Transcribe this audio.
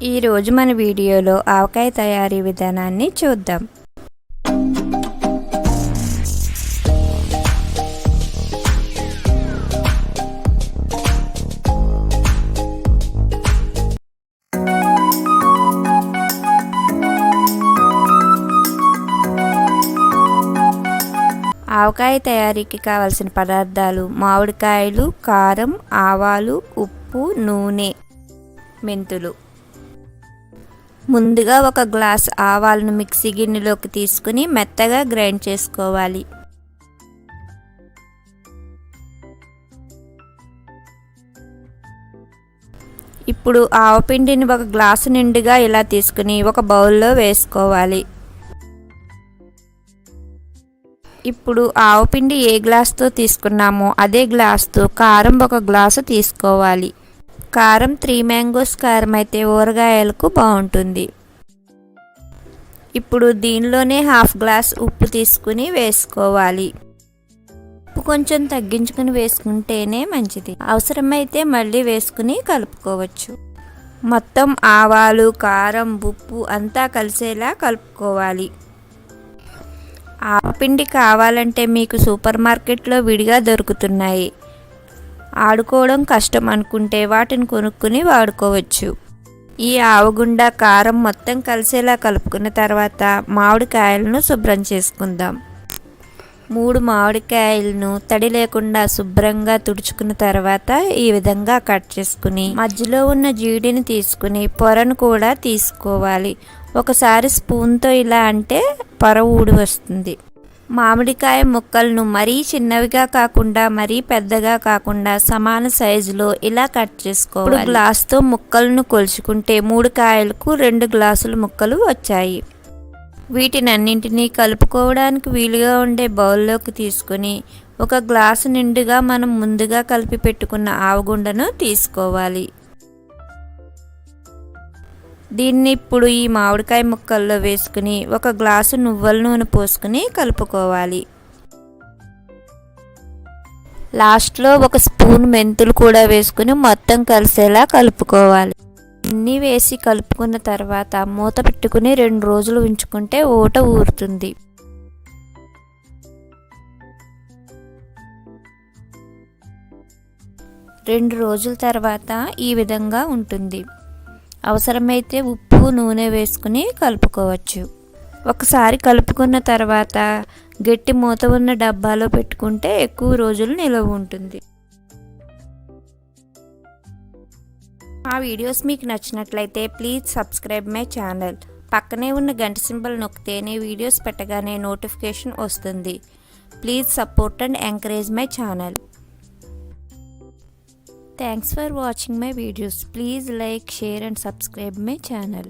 ఈరోజు మన వీడియోలో ఆవకాయ తయారీ విధానాన్ని చూద్దాం. ఆవకాయ తయారీకి కావలసిన పదార్థాలు: మామిడికాయలు, కారం, ఆవాలు, ఉప్పు, నూనె, మెంతులు. ముందుగా ఒక గ్లాస్ ఆవాలను మిక్సీ గిన్నెలోకి తీసుకుని మెత్తగా గ్రైండ్ చేసుకోవాలి. ఇప్పుడు ఆవపిండిని ఒక గ్లాసు నిండుగా ఇలా తీసుకుని ఒక బౌల్లో వేసుకోవాలి. ఇప్పుడు ఆవపిండి ఏ గ్లాస్తో తీసుకున్నామో అదే గ్లాస్తో కారం ఒక గ్లాసు తీసుకోవాలి. కారం 3 మ్యాంగోస్ కారం అయితే ఊరగాయలకు బాగుంటుంది. ఇప్పుడు దీనిలోనే హాఫ్ గ్లాస్ ఉప్పు తీసుకుని వేసుకోవాలి. ఉప్పు కొంచెం తగ్గించుకుని వేసుకుంటేనే మంచిది. అవసరమైతే మళ్ళీ వేసుకుని కలుపుకోవచ్చు. మొత్తం ఆవాలు, కారం, ఉప్పు అంతా కలిసేలా కలుపుకోవాలి. ఆవపిండి కావాలంటే మీకు సూపర్ మార్కెట్లో విడిగా దొరుకుతున్నాయి. ఆడుకోవడం కష్టం అనుకుంటే వాటిని కొనుక్కుని వాడుకోవచ్చు. ఈ ఆవగుండ కారం మొత్తం కలిసేలా కలుపుకున్న తర్వాత మామిడికాయలను శుభ్రం చేసుకుందాం. 3 మామిడికాయలను తడి లేకుండా శుభ్రంగా తుడుచుకున్న తర్వాత ఈ విధంగా కట్ చేసుకుని మధ్యలో ఉన్న జీడిని తీసుకుని పొరను కూడా తీసుకోవాలి. ఒకసారి స్పూన్తో ఇలా అంటే పొర ఊడి వస్తుంది. మామిడికాయ ముక్కలను మరీ చిన్నవిగా కాకుండా మరీ పెద్దగా కాకుండా సమాన సైజులో ఇలా కట్ చేసుకోవాలి. గ్లాస్తో ముక్కలను కొలుచుకుంటే 3 కాయలకు 2 గ్లాసుల ముక్కలు వచ్చాయి. వీటినన్నింటినీ కలుపుకోవడానికి వీలుగా ఉండే బౌల్లోకి తీసుకొని ఒక గ్లాసు నిండుగా మనం ముందుగా కలిపి పెట్టుకున్న ఆవగుండను తీసుకోవాలి. దీన్ని ఇప్పుడు ఈ మామిడికాయ ముక్కల్లో వేసుకుని ఒక గ్లాసు నువ్వుల నూనె పోసుకుని కలుపుకోవాలి. లాస్ట్లో ఒక స్పూన్ మెంతులు కూడా వేసుకుని మొత్తం కలిసేలా కలుపుకోవాలి. అన్నీ వేసి కలుపుకున్న తర్వాత మూత పెట్టుకుని 2 రోజులు ఉంచుకుంటే ఊట ఊరుతుంది. రెండు రోజుల తర్వాత ఈ విధంగా ఉంటుంది. అవసరమైతే ఉప్పు, నూనె వేసుకుని కలుపుకోవచ్చు. ఒకసారి కలుపుకున్న తర్వాత గట్టి మూత ఉన్న డబ్బాలో పెట్టుకుంటే ఎక్కువ రోజులు నిల్వ ఉంటుంది. ఆ వీడియోస్ మీకు నచ్చినట్లయితే ప్లీజ్ సబ్స్క్రైబ్ మై ఛానల్. పక్కనే ఉన్న గంట సింబల్ నొక్కితేనే వీడియోస్ పెట్టగానే నోటిఫికేషన్ వస్తుంది. Please support and encourage my channel. Thanks for watching my videos. Please like, share and subscribe my channel.